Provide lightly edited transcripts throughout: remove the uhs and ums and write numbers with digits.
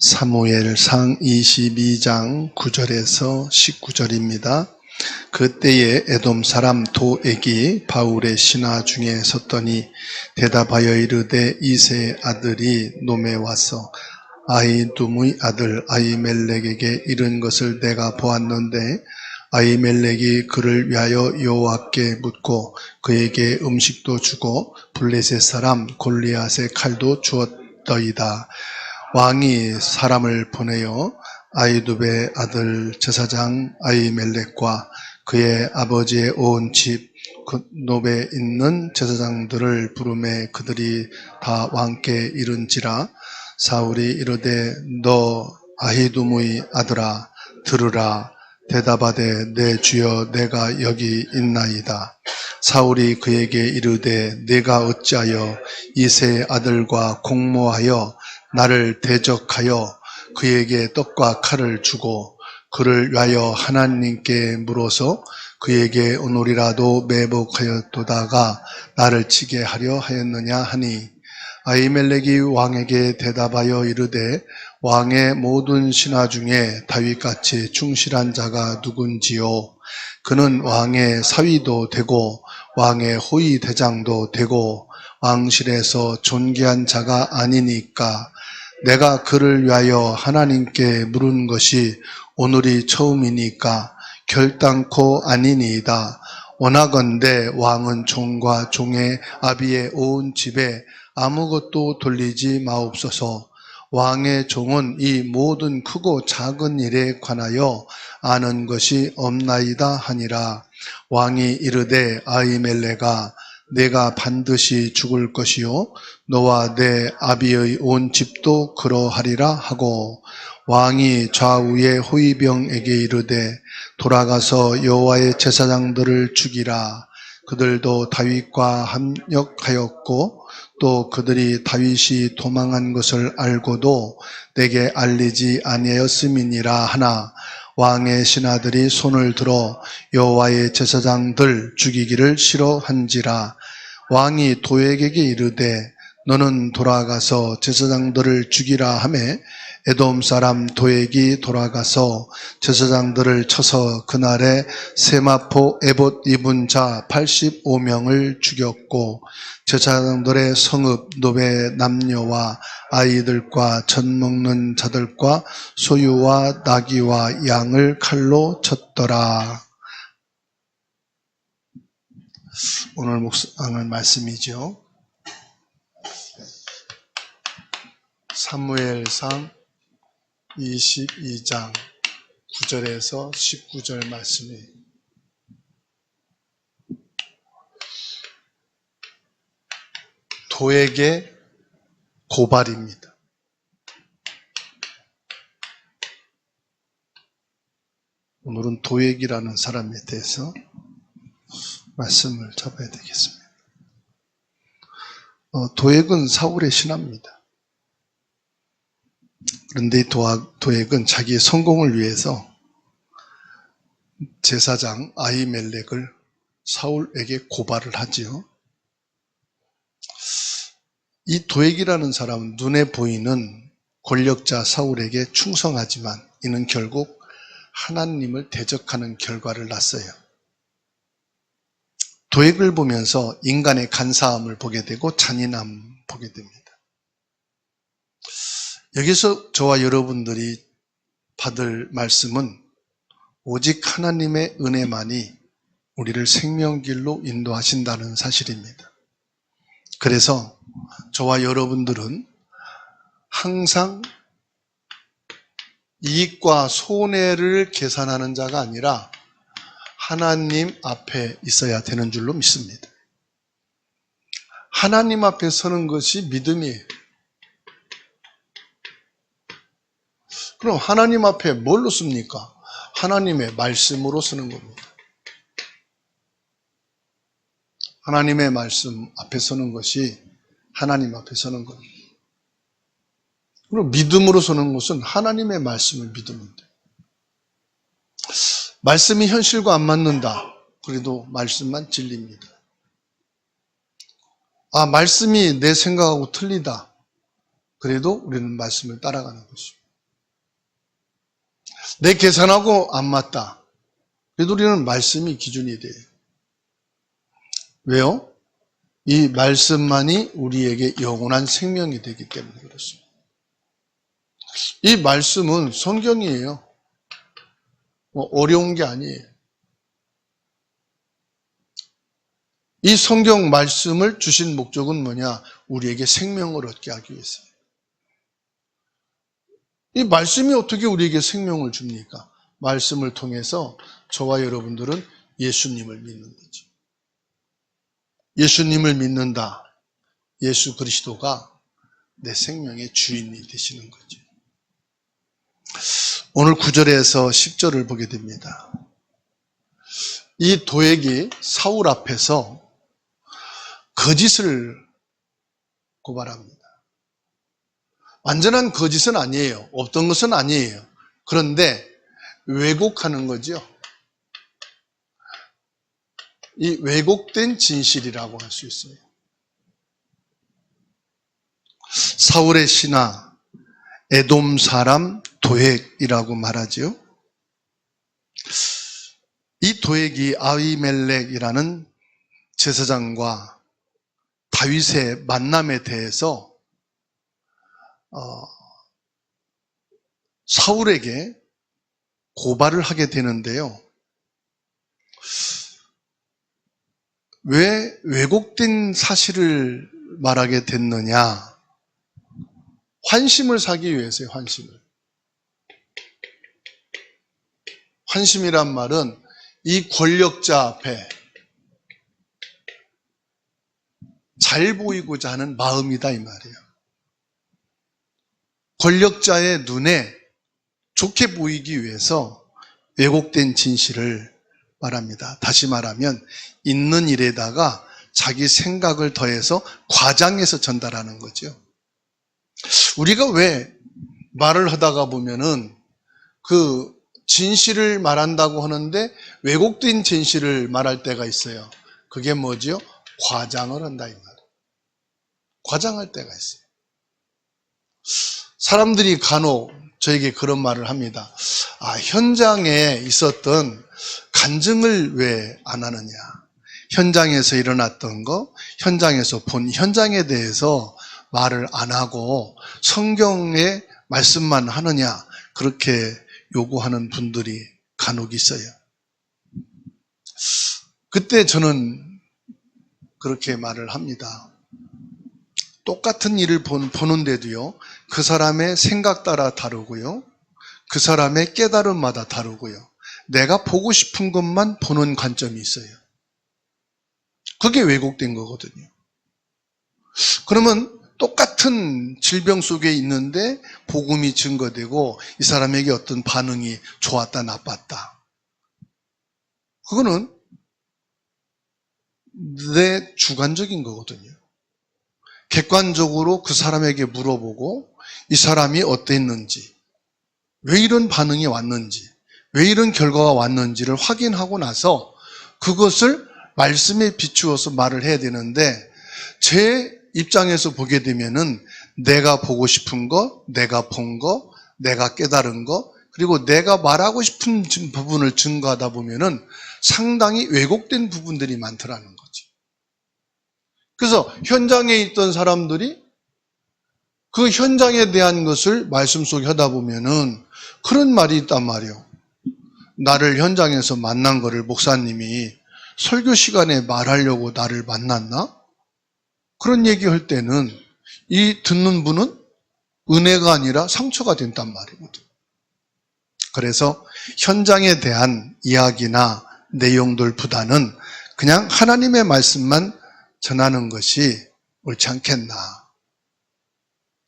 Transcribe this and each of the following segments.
사무엘상 22장 9절에서 19절입니다. 그때에 에돔 사람 도액이 바울의 신하 중에 섰더니 대답하여 이르되 이새의 아들이 놈에 와서 아히둠의 아들 아히멜렉에게 이른 것을 내가 보았는데 아히멜렉이 그를 위하여 여호와께 묻고 그에게 음식도 주고 블레셋 사람 골리앗의 칼도 주었더이다. 왕이 사람을 보내어 아히두베의 아들 제사장 아히멜렉과 그의 아버지의 온 집 노베에 있는 제사장들을 부르매 그들이 다 왕께 이른지라. 사울이 이르되 너 아히둠의 아들아 들으라. 대답하되 내 주여 내가 여기 있나이다. 사울이 그에게 이르되 내가 어찌하여 이새의 아들과 공모하여 나를 대적하여 그에게 떡과 칼을 주고 그를 위하여 하나님께 물어서 그에게 오늘이라도 매복하였도다가 나를 치게 하려 하였느냐 하니, 아히멜렉이 왕에게 대답하여 이르되 왕의 모든 신하 중에 다윗같이 충실한 자가 누군지요? 그는 왕의 사위도 되고 왕의 호위 대장도 되고 왕실에서 존귀한 자가 아니니까. 내가 그를 위하여 하나님께 물은 것이 오늘이 처음이니까 결단코 아니니이다. 원하건대 왕은 종과 종의 아비의 온 집에 아무것도 돌리지 마옵소서. 왕의 종은 이 모든 크고 작은 일에 관하여 아는 것이 없나이다 하니라. 왕이 이르되 아히멜렉아 내가 반드시 죽을 것이요 너와 내 아비의 온 집도 그러하리라 하고, 왕이 좌우의 호위병에게 이르되 돌아가서 여호와의 제사장들을 죽이라. 그들도 다윗과 합력하였고 또 그들이 다윗이 도망한 것을 알고도 내게 알리지 아니하였음이니라 하나, 왕의 신하들이 손을 들어 여호와의 제사장들 죽이기를 싫어한지라. 왕이 도액에게 이르되 너는 돌아가서 제사장들을 죽이라 하매 에돔 사람 도액이 돌아가서 제사장들을 쳐서 그날에 세마포 에봇 입은 자 85명을 죽였고 제사장들의 성읍 노베 남녀와 아이들과 젖 먹는 자들과 소유와 나귀와 양을 칼로 쳤더라. 오늘 묵상할 말씀이죠. 사무엘상 22장 9절에서 19절 말씀이 도액의 고발입니다. 오늘은 도액이라는 사람에 대해서 말씀을 잡아야 되겠습니다. 도액은 사울의 신하입니다. 그런데 도액은 자기의 성공을 위해서 제사장 아히멜렉을 사울에게 고발을 하지요. 이 도액이라는 사람은 눈에 보이는 권력자 사울에게 충성하지만 이는 결국 하나님을 대적하는 결과를 낳았어요. 도액을 보면서 인간의 간사함을 보게 되고 잔인함을 보게 됩니다. 여기서 저와 여러분들이 받을 말씀은 오직 하나님의 은혜만이 우리를 생명길로 인도하신다는 사실입니다. 그래서 저와 여러분들은 항상 이익과 손해를 계산하는 자가 아니라 하나님 앞에 있어야 되는 줄로 믿습니다. 하나님 앞에 서는 것이 믿음이에요. 그럼 하나님 앞에 뭘로 씁니까? 하나님의 말씀으로 쓰는 겁니다. 하나님의 말씀 앞에 서는 것이 하나님 앞에 서는 겁니다. 그리고 믿음으로 서는 것은 하나님의 말씀을 믿으면 돼요. 말씀이 현실과 안 맞는다. 그래도 말씀만 진리입니다. 말씀이 내 생각하고 틀리다. 그래도 우리는 말씀을 따라가는 것입니다. 내 계산하고 안 맞다. 그래도 우리는 말씀이 기준이 돼요. 왜요? 이 말씀만이 우리에게 영원한 생명이 되기 때문에 그렇습니다. 이 말씀은 성경이에요. 어려운 게 아니에요. 이 성경 말씀을 주신 목적은 뭐냐? 우리에게 생명을 얻게 하기 위해서예요. 이 말씀이 어떻게 우리에게 생명을 줍니까? 말씀을 통해서 저와 여러분들은 예수님을 믿는 거죠. 예수님을 믿는다. 예수 그리스도가 내 생명의 주인이 되시는 거죠. 오늘 9절에서 10절을 보게 됩니다. 이 도액이 사울 앞에서 거짓을 고발합니다. 완전한 거짓은 아니에요. 없던 것은 아니에요. 그런데 왜곡하는 거죠. 이 왜곡된 진실이라고 할 수 있어요. 사울의 신하 에돔 사람 도액이라고 말하죠. 이 도액이 아비멜렉이라는 제사장과 다윗의 만남에 대해서 사울에게 고발을 하게 되는데요. 왜 왜곡된 사실을 말하게 됐느냐? 환심을 사기 위해서요, 환심을. 환심이란 말은 이 권력자 앞에 잘 보이고자 하는 마음이다 이 말이에요. 권력자의 눈에 좋게 보이기 위해서 왜곡된 진실을 말합니다. 다시 말하면 있는 일에다가 자기 생각을 더해서 과장해서 전달하는 거죠. 우리가 왜 말을 하다가 보면은 그 진실을 말한다고 하는데 왜곡된 진실을 말할 때가 있어요. 그게 뭐죠? 과장을 한다 이 말이에요. 과장할 때가 있어요. 사람들이 간혹 저에게 그런 말을 합니다. 현장에 있었던 간증을 왜 안 하느냐. 현장에서 일어났던 거, 현장에서 본 현장에 대해서 말을 안 하고 성경의 말씀만 하느냐. 그렇게 요구하는 분들이 간혹 있어요. 그때 저는 그렇게 말을 합니다. 똑같은 일을 보는데도요, 그 사람의 생각 따라 다르고요, 그 사람의 깨달음마다 다르고요, 내가 보고 싶은 것만 보는 관점이 있어요. 그게 왜곡된 거거든요. 그러면 똑같은 질병 속에 있는데 복음이 증거되고 이 사람에게 어떤 반응이 좋았다 나빴다. 그거는 내 주관적인 거거든요. 객관적으로 그 사람에게 물어보고 이 사람이 어땠는지, 왜 이런 반응이 왔는지, 왜 이런 결과가 왔는지를 확인하고 나서 그것을 말씀에 비추어서 말을 해야 되는데 제 입장에서 보게 되면은 내가 보고 싶은 거, 내가 본 거, 내가 깨달은 거, 그리고 내가 말하고 싶은 부분을 증거하다 보면은 상당히 왜곡된 부분들이 많더라는 거죠. 그래서 현장에 있던 사람들이 그 현장에 대한 것을 말씀 속에 하다 보면은 그런 말이 있단 말이에요. 나를 현장에서 만난 거를 목사님이 설교 시간에 말하려고 나를 만났나? 그런 얘기할 때는 이 듣는 분은 은혜가 아니라 상처가 된단 말이거든. 그래서 현장에 대한 이야기나 내용들보다는 그냥 하나님의 말씀만 전하는 것이 옳지 않겠나.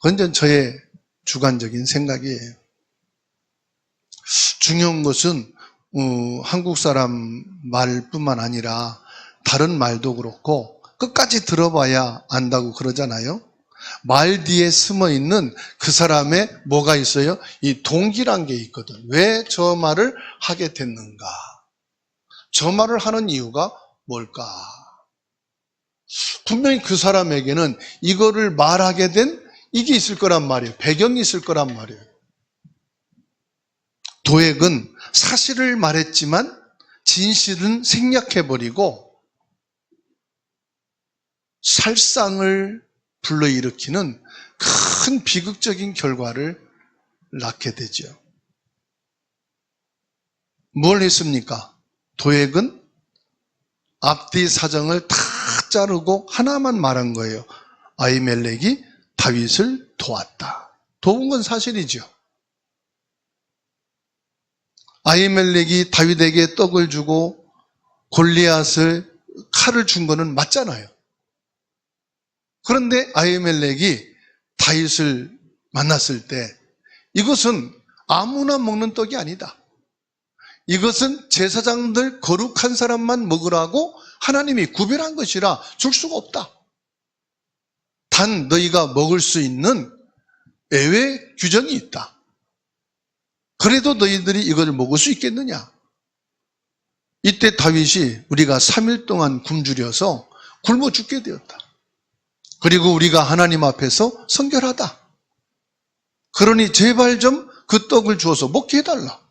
그건 저의 주관적인 생각이에요. 중요한 것은 한국 사람 말뿐만 아니라 다른 말도 그렇고 끝까지 들어봐야 안다고 그러잖아요. 말 뒤에 숨어있는 그 사람의 뭐가 있어요? 이 동기란 게 있거든. 왜 저 말을 하게 됐는가? 저 말을 하는 이유가 뭘까? 분명히 그 사람에게는 이거를 말하게 된 이게 있을 거란 말이에요. 배경이 있을 거란 말이에요. 도액은 사실을 말했지만 진실은 생략해버리고 살상을 불러일으키는 큰 비극적인 결과를 낳게 되죠. 뭘 했습니까? 도액은 앞뒤 사정을 다 자르고 하나만 말한 거예요. 아히멜렉이 다윗을 도왔다. 도운 건 사실이죠. 아히멜렉이 다윗에게 떡을 주고 골리앗을 칼을 준 거는 맞잖아요. 그런데 아히멜렉이 다윗을 만났을 때 이것은 아무나 먹는 떡이 아니다. 이것은 제사장들 거룩한 사람만 먹으라고 하나님이 구별한 것이라 줄 수가 없다. 단 너희가 먹을 수 있는 예외 규정이 있다. 그래도 너희들이 이걸 먹을 수 있겠느냐? 이때 다윗이 우리가 3일 동안 굶주려서 굶어 죽게 되었다. 그리고 우리가 하나님 앞에서 성결하다. 그러니 제발 좀 그 떡을 주어서 먹게 해달라.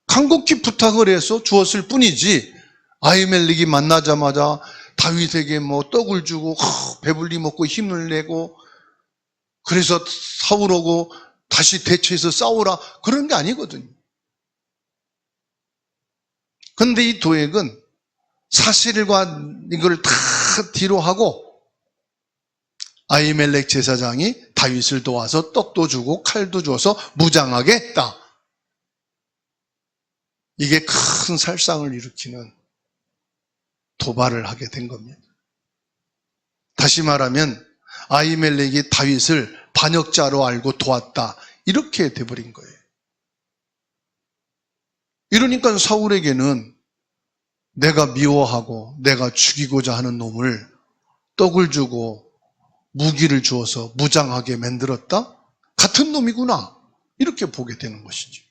간곡히 부탁을 해서 주었을 뿐이지 아히멜렉이 만나자마자 다윗에게 떡을 주고 배불리 먹고 힘을 내고 그래서 사울하고 다시 대처해서 싸우라 그런 게 아니거든요. 그런데 이 도액은 사실과 이걸 다 뒤로 하고 아히멜렉 제사장이 다윗을 도와서 떡도 주고 칼도 주어서 무장하게 했다. 이게 큰 살상을 일으키는 도발을 하게 된 겁니다. 다시 말하면 아히멜렉이 다윗을 반역자로 알고 도왔다. 이렇게 돼버린 거예요. 이러니까 사울에게는 내가 미워하고 내가 죽이고자 하는 놈을 떡을 주고 무기를 주어서 무장하게 만들었다? 같은 놈이구나. 이렇게 보게 되는 것이죠.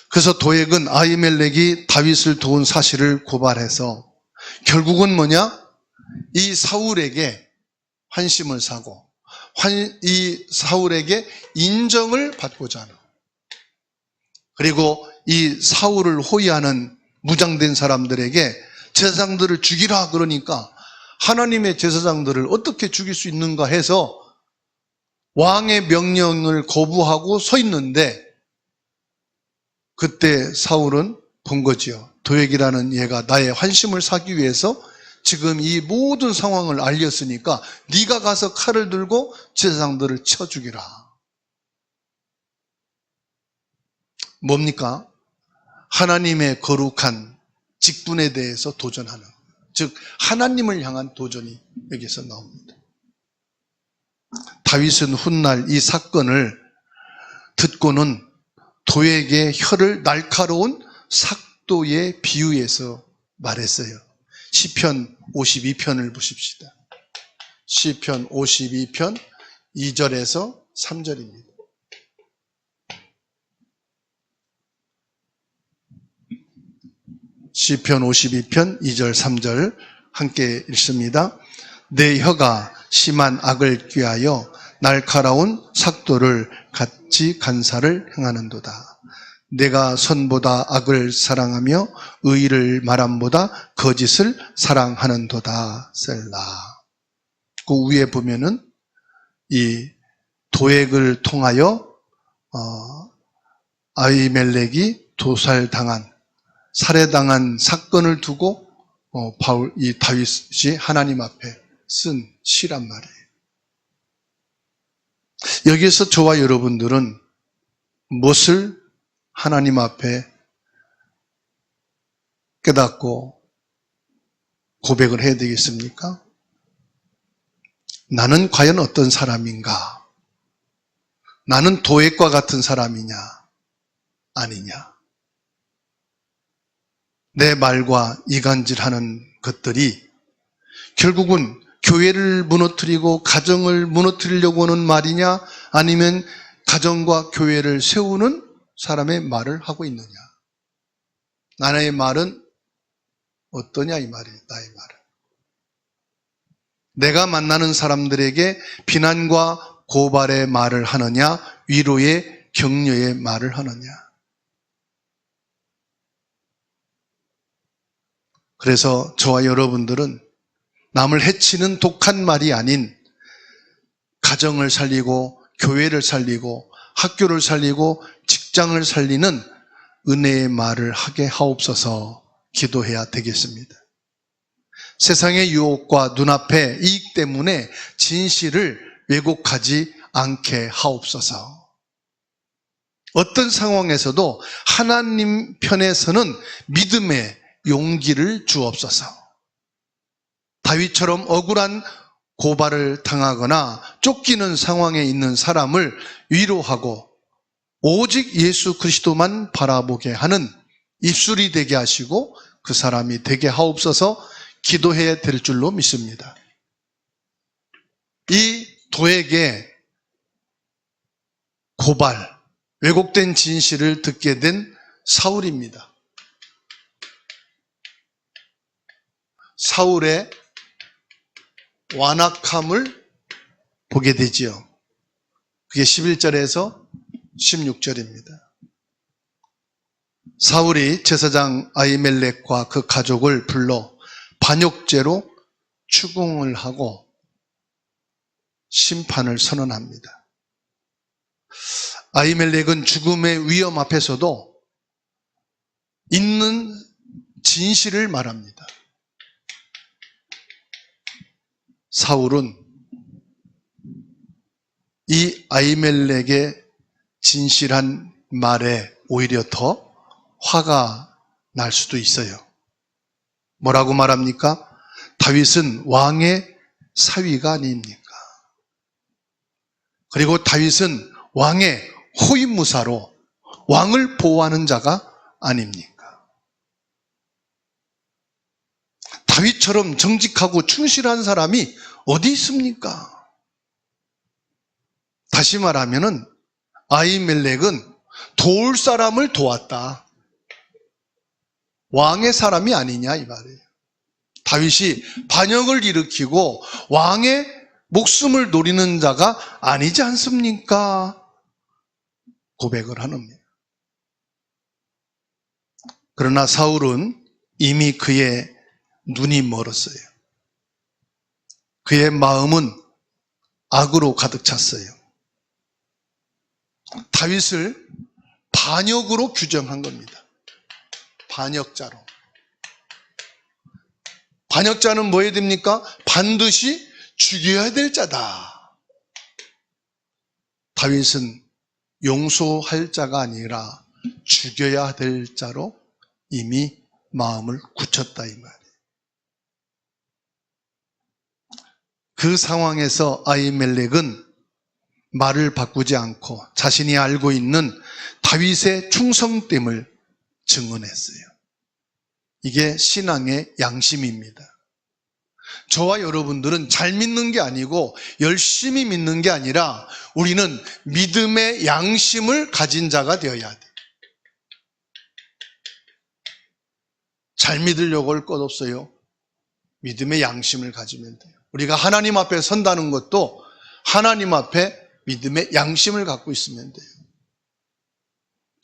그래서 도액은 아히멜렉이 다윗을 도운 사실을 고발해서 결국은 뭐냐? 이 사울에게 환심을 사고 이 사울에게 인정을 받고자 하는, 그리고 이 사울을 호위하는 무장된 사람들에게 제사장들을 죽이라 그러니까 하나님의 제사장들을 어떻게 죽일 수 있는가 해서 왕의 명령을 거부하고 서 있는데 그때 사울은 본 거지요. 도액이라는 얘가 나의 환심을 사기 위해서 지금 이 모든 상황을 알렸으니까 네가 가서 칼을 들고 제사장들을 쳐 죽이라. 뭡니까? 하나님의 거룩한 직분에 대해서 도전하는, 즉 하나님을 향한 도전이 여기서 나옵니다. 다윗은 훗날 이 사건을 듣고는 도액의 혀를 날카로운 삭도에 비유해서 말했어요. 시편 52편을 보십시다. 시편 52편 2절에서 3절입니다. 시편 52편 2절 3절 함께 읽습니다. 내 혀가 심한 악을 꾀하여 날카로운 삭도를 같이 간사를 행하는도다. 내가 선보다 악을 사랑하며 의를 말함보다 거짓을 사랑하는도다. 셀라. 그 위에 보면은 이 도액을 통하여 아히멜렉이 도살당한, 살해당한 사건을 두고 이 다윗이 하나님 앞에 쓴 시란 말이에요. 여기에서 저와 여러분들은 무엇을 하나님 앞에 깨닫고 고백을 해야 되겠습니까? 나는 과연 어떤 사람인가? 나는 도액과 같은 사람이냐? 아니냐? 내 말과 이간질하는 것들이 결국은 교회를 무너뜨리고 가정을 무너뜨리려고 하는 말이냐, 아니면 가정과 교회를 세우는 사람의 말을 하고 있느냐. 나의 말은 어떠냐 이 말이에요. 나의 말은. 내가 만나는 사람들에게 비난과 고발의 말을 하느냐, 위로의 격려의 말을 하느냐. 그래서 저와 여러분들은 남을 해치는 독한 말이 아닌 가정을 살리고 교회를 살리고 학교를 살리고 직장을 살리는 은혜의 말을 하게 하옵소서 기도해야 되겠습니다. 세상의 유혹과 눈앞의 이익 때문에 진실을 왜곡하지 않게 하옵소서. 어떤 상황에서도 하나님 편에서는 믿음의 용기를 주옵소서. 다윗처럼 억울한 고발을 당하거나 쫓기는 상황에 있는 사람을 위로하고 오직 예수 그리스도만 바라보게 하는 입술이 되게 하시고 그 사람이 되게 하옵소서 기도해야 될 줄로 믿습니다. 이 도에게 고발, 왜곡된 진실을 듣게 된 사울입니다. 사울의 완악함을 보게 되지요. 그게 11절에서 16절입니다. 사울이 제사장 아히멜렉과 그 가족을 불러 반역죄로 추궁을 하고 심판을 선언합니다. 아히멜렉은 죽음의 위험 앞에서도 있는 진실을 말합니다. 사울은 이 아히멜렉의 진실한 말에 오히려 더 화가 날 수도 있어요. 뭐라고 말합니까? 다윗은 왕의 사위가 아닙니까? 그리고 다윗은 왕의 호위무사로 왕을 보호하는 자가 아닙니까? 다윗처럼 정직하고 충실한 사람이 어디 있습니까? 다시 말하면은 아히멜렉은 도울 사람을 도왔다. 왕의 사람이 아니냐 이 말이에요. 다윗이 반역을 일으키고 왕의 목숨을 노리는 자가 아니지 않습니까? 고백을 하는겁니다. 그러나 사울은 이미 그의 눈이 멀었어요. 그의 마음은 악으로 가득 찼어요. 다윗을 반역으로 규정한 겁니다. 반역자로. 반역자는 뭐 해야 됩니까? 반드시 죽여야 될 자다. 다윗은 용서할 자가 아니라 죽여야 될 자로 이미 마음을 굳혔다 이 말이에요. 그 상황에서 아히멜렉은 말을 바꾸지 않고 자신이 알고 있는 다윗의 충성됨을 증언했어요. 이게 신앙의 양심입니다. 저와 여러분들은 잘 믿는 게 아니고 열심히 믿는 게 아니라 우리는 믿음의 양심을 가진 자가 되어야 돼. 잘 믿으려고 할 것 없어요. 믿음의 양심을 가지면 돼요. 우리가 하나님 앞에 선다는 것도 하나님 앞에 믿음의 양심을 갖고 있으면 돼요.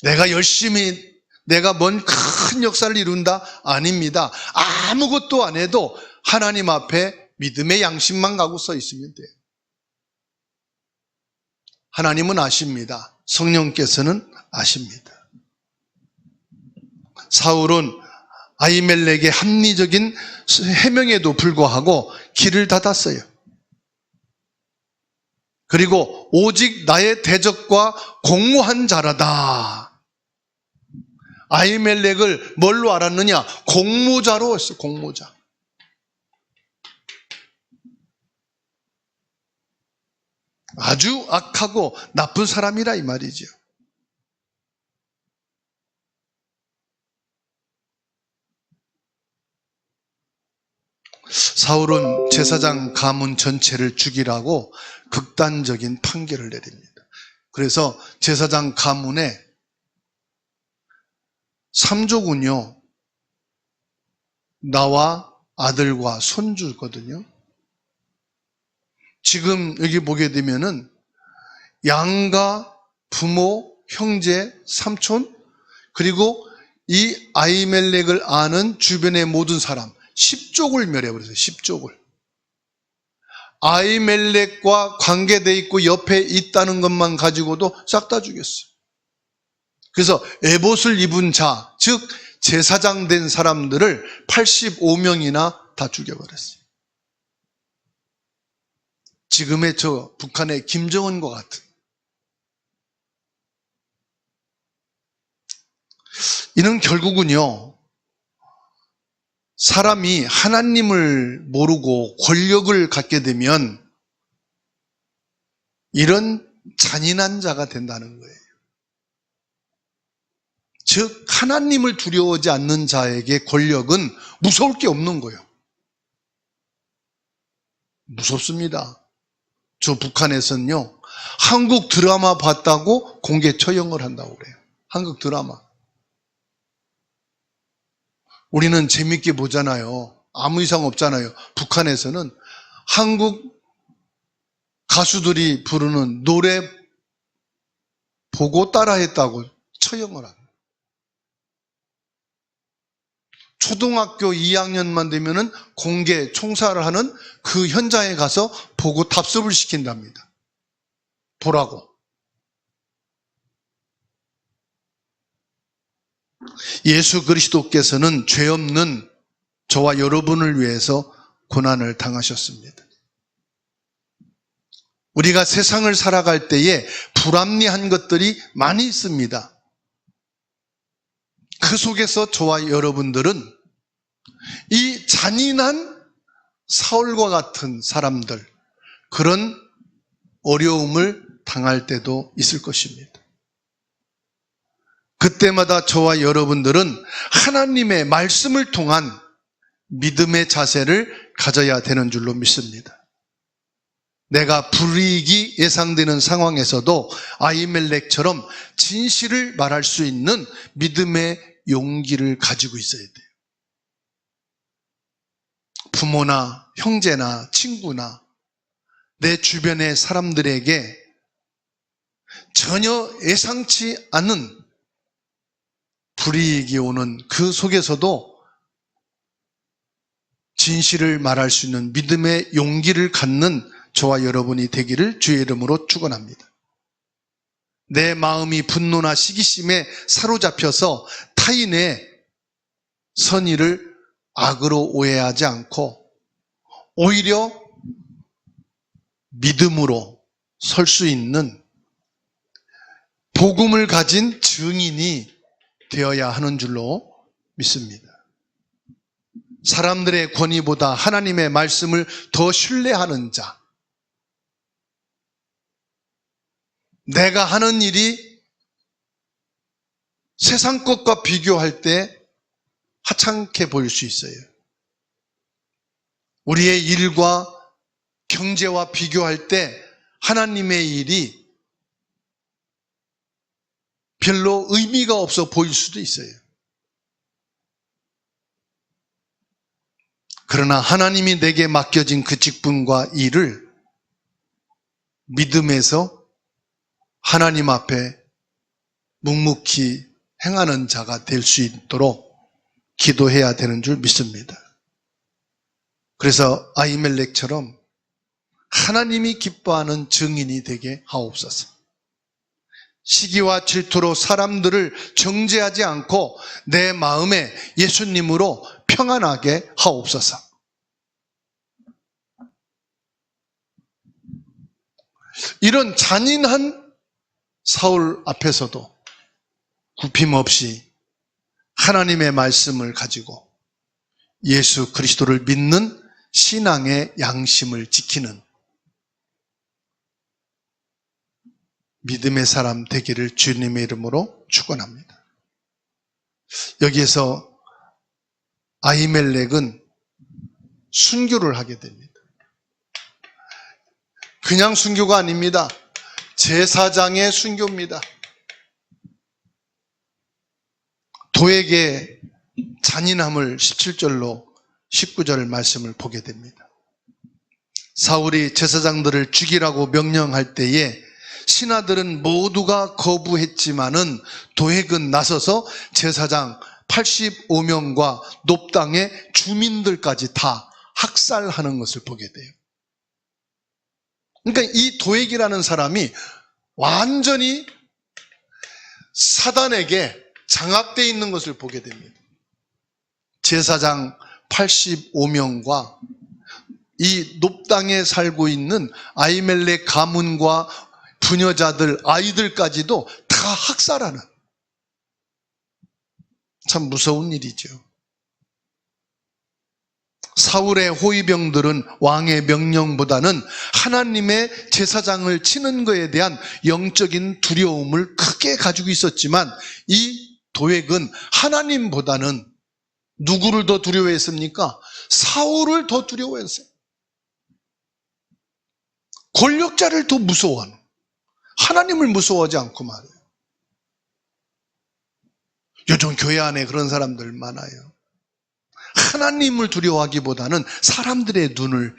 내가 열심히 내가 뭔 큰 역사를 이룬다? 아닙니다. 아무것도 안 해도 하나님 앞에 믿음의 양심만 갖고 서 있으면 돼요. 하나님은 아십니다. 성령께서는 아십니다. 사울은 아히멜렉의 합리적인 해명에도 불구하고 길을 닫았어요. 그리고 오직 나의 대적과 공모한 자라다. 아히멜렉을 뭘로 알았느냐? 공모자로 했어요. 공모자. 아주 악하고 나쁜 사람이라 이 말이죠. 사울은 제사장 가문 전체를 죽이라고 극단적인 판결을 내립니다. 그래서 제사장 가문에 3조군요. 나와 아들과 손주거든요. 지금 여기 보게 되면은 양가 부모 형제, 삼촌, 그리고 이 아히멜렉을 아는 주변의 모든 사람 10족을 멸해버렸어요. 10족을. 아히멜렉과 관계되어 있고 옆에 있다는 것만 가지고도 싹 다 죽였어요. 그래서 에봇을 입은 자, 즉 제사장 된 사람들을 85명이나 다 죽여버렸어요. 지금의 저 북한의 김정은과 같은. 이는 결국은요, 사람이 하나님을 모르고 권력을 갖게 되면 이런 잔인한 자가 된다는 거예요. 즉 하나님을 두려워하지 않는 자에게 권력은 무서울 게 없는 거예요. 무섭습니다. 저 북한에서는요, 한국 드라마 봤다고 공개 처형을 한다고 그래요. 한국 드라마. 우리는 재밌게 보잖아요. 아무 이상 없잖아요. 북한에서는 한국 가수들이 부르는 노래 보고 따라했다고 처형을 합니다. 초등학교 2학년만 되면은 공개 총살을 하는 그 현장에 가서 보고 답습을 시킨답니다. 보라고. 예수 그리스도께서는 죄 없는 저와 여러분을 위해서 고난을 당하셨습니다. 우리가 세상을 살아갈 때에 불합리한 것들이 많이 있습니다. 그 속에서 저와 여러분들은 이 잔인한 사울과 같은 사람들, 그런 어려움을 당할 때도 있을 것입니다. 그때마다 저와 여러분들은 하나님의 말씀을 통한 믿음의 자세를 가져야 되는 줄로 믿습니다. 내가 불이익이 예상되는 상황에서도 아히멜렉처럼 진실을 말할 수 있는 믿음의 용기를 가지고 있어야 돼요. 부모나 형제나 친구나 내 주변의 사람들에게 전혀 예상치 않은 불이익이 오는 그 속에서도 진실을 말할 수 있는 믿음의 용기를 갖는 저와 여러분이 되기를 주의 이름으로 축원합니다. 내 마음이 분노나 시기심에 사로잡혀서 타인의 선의를 악으로 오해하지 않고 오히려 믿음으로 설 수 있는 복음을 가진 증인이 되어야 하는 줄로 믿습니다. 사람들의 권위보다 하나님의 말씀을 더 신뢰하는 자, 내가 하는 일이 세상 것과 비교할 때 하찮게 보일 수 있어요. 우리의 일과 경제와 비교할 때 하나님의 일이 별로 의미가 없어 보일 수도 있어요. 그러나 하나님이 내게 맡겨진 그 직분과 일을 믿음에서 하나님 앞에 묵묵히 행하는 자가 될 수 있도록 기도해야 되는 줄 믿습니다. 그래서 아히멜렉처럼 하나님이 기뻐하는 증인이 되게 하옵소서. 시기와 질투로 사람들을 정죄하지 않고 내 마음에 예수님으로 평안하게 하옵소서. 이런 잔인한 사울 앞에서도 굽힘없이 하나님의 말씀을 가지고 예수 그리스도를 믿는 신앙의 양심을 지키는 믿음의 사람 되기를 주님의 이름으로 축원합니다. 여기에서 아히멜렉은 순교를 하게 됩니다. 그냥 순교가 아닙니다. 제사장의 순교입니다. 도에게 잔인함을 17절로 19절 말씀을 보게 됩니다. 사울이 제사장들을 죽이라고 명령할 때에 신하들은 모두가 거부했지만은 도액은 나서서 제사장 85명과 높당의 주민들까지 다 학살하는 것을 보게 돼요. 그러니까 이 도액이라는 사람이 완전히 사단에게 장악되어 있는 것을 보게 됩니다. 제사장 85명과 이 높당에 살고 있는 아히멜렉 가문과 부녀자들, 아이들까지도 다 학살하는, 참 무서운 일이죠. 사울의 호위병들은 왕의 명령보다는 하나님의 제사장을 치는 것에 대한 영적인 두려움을 크게 가지고 있었지만, 이 도액은 하나님보다는 누구를 더 두려워했습니까? 사울을 더 두려워했어요. 권력자를 더 무서워하는, 하나님을 무서워하지 않고 말이에요. 요즘 교회 안에 그런 사람들 많아요. 하나님을 두려워하기보다는 사람들의 눈을,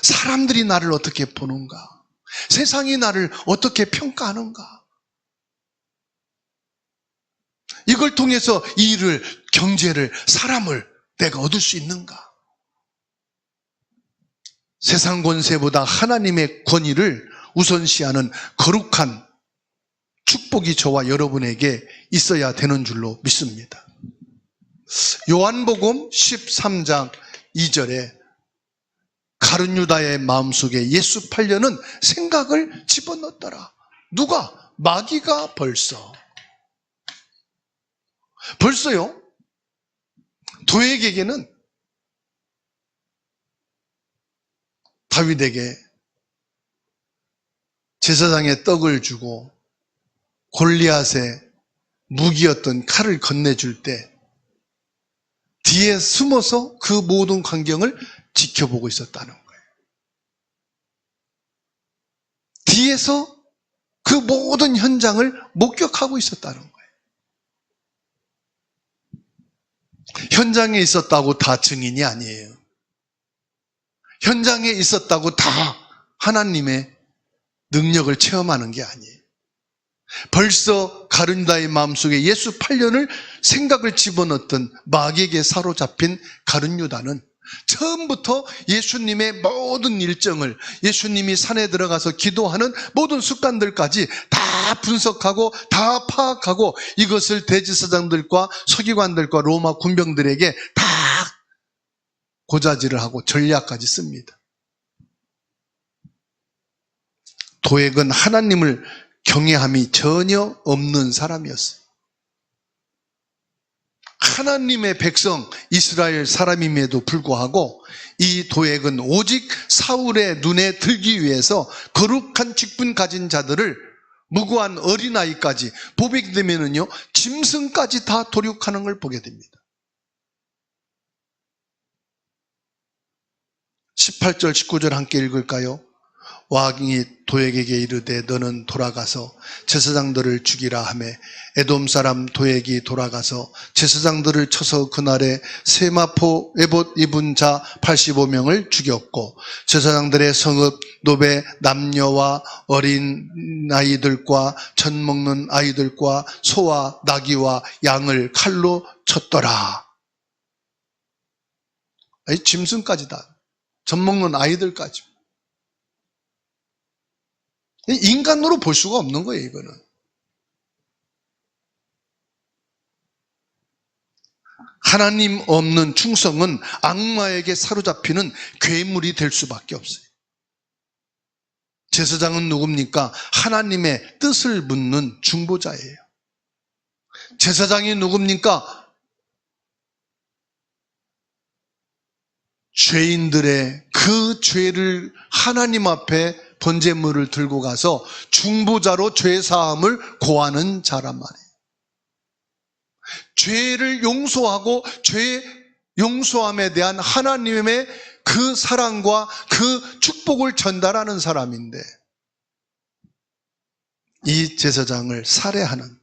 사람들이 나를 어떻게 보는가, 세상이 나를 어떻게 평가하는가, 이걸 통해서 일을, 경제를, 사람을 내가 얻을 수 있는가. 세상 권세보다 하나님의 권위를 우선시하는 거룩한 축복이 저와 여러분에게 있어야 되는 줄로 믿습니다. 요한복음 13장 2절에 가룟 유다의 마음속에 예수 팔려는 생각을 집어넣었더라. 누가? 마귀가 벌써요. 도액에게는 다윗에게 제사장의 떡을 주고 골리앗의 무기였던 칼을 건네줄 때 뒤에 숨어서 그 모든 광경을 지켜보고 있었다는 거예요. 뒤에서 그 모든 현장을 목격하고 있었다는 거예요. 현장에 있었다고 다 증인이 아니에요. 현장에 있었다고 다 하나님의 능력을 체험하는 게 아니에요. 벌써 가룟 유다의 마음속에 예수 8년을 생각을 집어넣었던 마귀에게 사로잡힌 가룟 유다는 처음부터 예수님의 모든 일정을, 예수님이 산에 들어가서 기도하는 모든 습관들까지 다 분석하고 다 파악하고 이것을 대제사장들과 서기관들과 로마 군병들에게 다 고자질을 하고 전략까지 씁니다. 도액은 하나님을 경외함이 전혀 없는 사람이었어요. 하나님의 백성 이스라엘 사람임에도 불구하고 이 도액은 오직 사울의 눈에 들기 위해서 거룩한 직분 가진 자들을 무고한 어린아이까지, 보게 되면은요 짐승까지 다 도륙하는 걸 보게 됩니다. 18절 19절 함께 읽을까요? 왕이 도액에게 이르되 너는 돌아가서 제사장들을 죽이라 하매 에돔 사람 도액이 돌아가서 제사장들을 쳐서 그날에 세마포 에봇 입은 자 85명을 죽였고 제사장들의 성읍 노베 남녀와 어린 아이들과 젖 먹는 아이들과 소와 나귀와 양을 칼로 쳤더라. 아니, 짐승까지다. 젖 먹는 아이들까지. 인간으로 볼 수가 없는 거예요, 이거는. 하나님 없는 충성은 악마에게 사로잡히는 괴물이 될 수밖에 없어요. 제사장은 누굽니까? 하나님의 뜻을 묻는 중보자예요. 제사장이 누굽니까? 죄인들의 그 죄를 하나님 앞에 번제물을 들고 가서 중보자로 죄사함을 고하는 자란 말이에요. 죄를 용서하고 죄 용서함에 대한 하나님의 그 사랑과 그 축복을 전달하는 사람인데, 이 제사장을 살해하는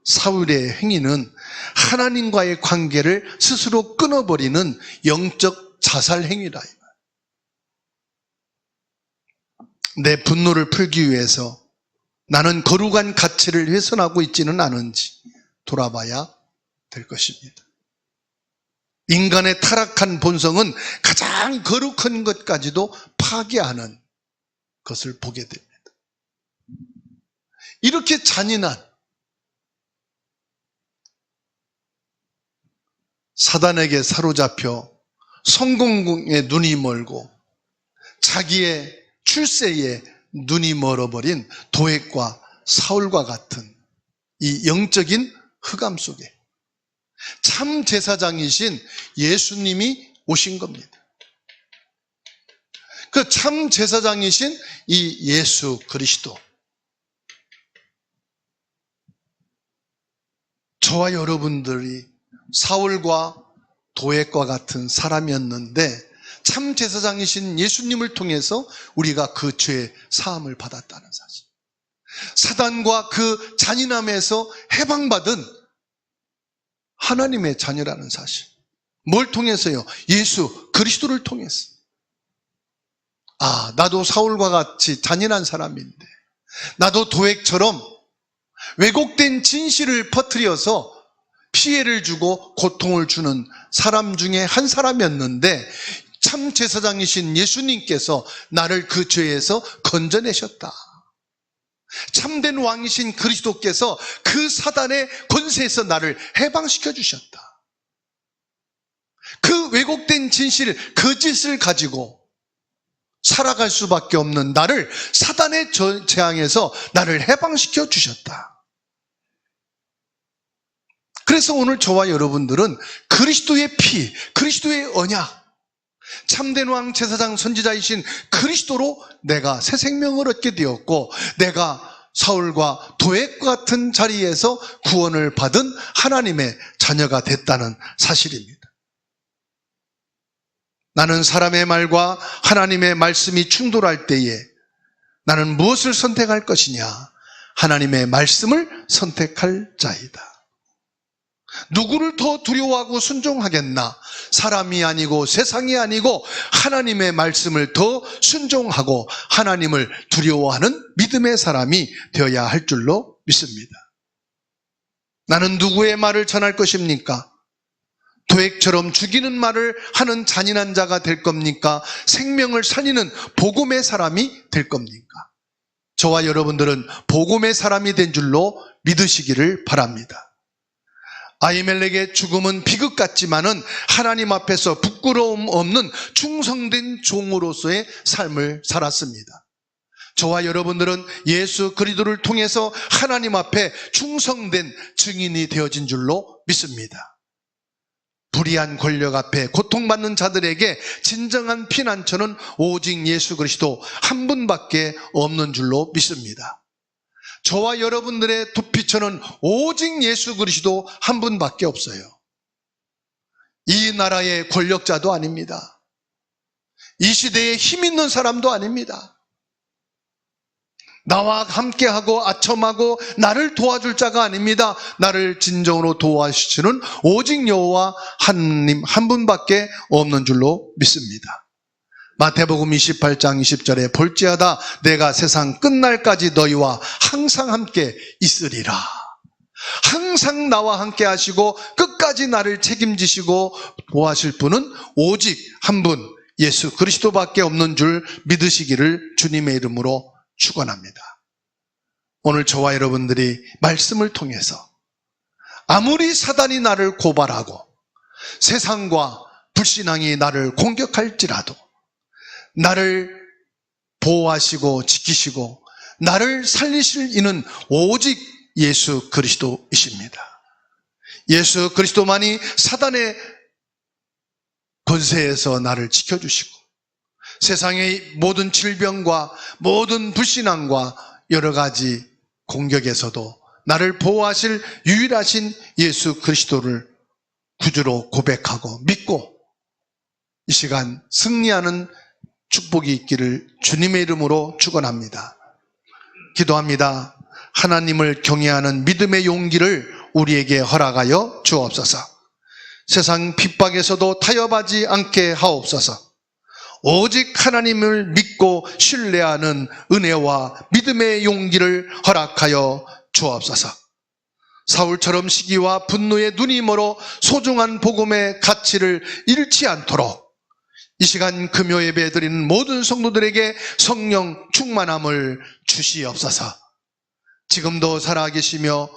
사울의 행위는 하나님과의 관계를 스스로 끊어버리는 영적 자살 행위다. 내 분노를 풀기 위해서 나는 거룩한 가치를 훼손하고 있지는 않은지 돌아봐야 될 것입니다. 인간의 타락한 본성은 가장 거룩한 것까지도 파괴하는 것을 보게 됩니다. 이렇게 잔인한 사단에게 사로잡혀 성공에 눈이 멀고 자기의 출세에 눈이 멀어버린 도액과 사울과 같은 이 영적인 흑암 속에 참 제사장이신 예수님이 오신 겁니다. 그 참 제사장이신 이 예수 그리스도, 저와 여러분들이 사울과 도액과 같은 사람이었는데 참 제사장이신 예수님을 통해서 우리가 그 죄의 사함을 받았다는 사실, 사단과 그 잔인함에서 해방받은 하나님의 자녀라는 사실. 뭘 통해서요? 예수 그리스도를 통해서. 아, 나도 사울과 같이 잔인한 사람인데, 나도 도액처럼 왜곡된 진실을 퍼뜨려서 피해를 주고 고통을 주는 사람 중에 한 사람이었는데 참 제사장이신 예수님께서 나를 그 죄에서 건져내셨다. 참된 왕이신 그리스도께서 그 사단의 권세에서 나를 해방시켜 주셨다. 그 왜곡된 진실, 거짓을 가지고 살아갈 수밖에 없는 나를 사단의 재앙에서 나를 해방시켜 주셨다. 그래서 오늘 저와 여러분들은 그리스도의 피, 그리스도의 언약, 참된 왕 제사장 선지자이신 그리스도로 내가 새 생명을 얻게 되었고, 내가 사울과 도액과 같은 자리에서 구원을 받은 하나님의 자녀가 됐다는 사실입니다. 나는 사람의 말과 하나님의 말씀이 충돌할 때에 나는 무엇을 선택할 것이냐? 하나님의 말씀을 선택할 자이다. 누구를 더 두려워하고 순종하겠나? 사람이 아니고 세상이 아니고 하나님의 말씀을 더 순종하고 하나님을 두려워하는 믿음의 사람이 되어야 할 줄로 믿습니다. 나는 누구의 말을 전할 것입니까? 도액처럼 죽이는 말을 하는 잔인한 자가 될 겁니까? 생명을 살리는 복음의 사람이 될 겁니까? 저와 여러분들은 복음의 사람이 된 줄로 믿으시기를 바랍니다. 아히멜렉의 죽음은 비극 같지만은 하나님 앞에서 부끄러움 없는 충성된 종으로서의 삶을 살았습니다. 저와 여러분들은 예수 그리스도를 통해서 하나님 앞에 충성된 증인이 되어진 줄로 믿습니다. 불의한 권력 앞에 고통받는 자들에게 진정한 피난처는 오직 예수 그리스도 한 분밖에 없는 줄로 믿습니다. 저와 여러분들의 도피처는 오직 예수 그리스도 한 분밖에 없어요. 이 나라의 권력자도 아닙니다. 이 시대에 힘 있는 사람도 아닙니다. 나와 함께하고 아첨하고 나를 도와줄 자가 아닙니다. 나를 진정으로 도와주시는 오직 여호와 하나님 한 분밖에 없는 줄로 믿습니다. 마태복음 28장 20절에 볼지어다 내가 세상 끝날까지 너희와 항상 함께 있으리라. 항상 나와 함께 하시고 끝까지 나를 책임지시고 보호하실 분은 오직 한 분 예수 그리스도밖에 없는 줄 믿으시기를 주님의 이름으로 축원합니다. 오늘 저와 여러분들이 말씀을 통해서 아무리 사단이 나를 고발하고 세상과 불신앙이 나를 공격할지라도 나를 보호하시고 지키시고 나를 살리실 이는 오직 예수 그리스도이십니다. 예수 그리스도만이 사단의 권세에서 나를 지켜주시고 세상의 모든 질병과 모든 불신앙과 여러 가지 공격에서도 나를 보호하실 유일하신 예수 그리스도를 구주로 고백하고 믿고 이 시간 승리하는 축복이 있기를 주님의 이름으로 축원합니다. 기도합니다. 하나님을 경외하는 믿음의 용기를 우리에게 허락하여 주옵소서. 세상 핍박에서도 타협하지 않게 하옵소서. 오직 하나님을 믿고 신뢰하는 은혜와 믿음의 용기를 허락하여 주옵소서. 사울처럼 시기와 분노에 눈이 멀어 소중한 복음의 가치를 잃지 않도록 이 시간 금요 예배 드리는 모든 성도들에게 성령 충만함을 주시옵소서. 지금도 살아계시며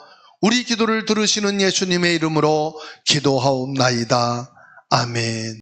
우리 기도를 들으시는 예수님의 이름으로 기도하옵나이다. 아멘.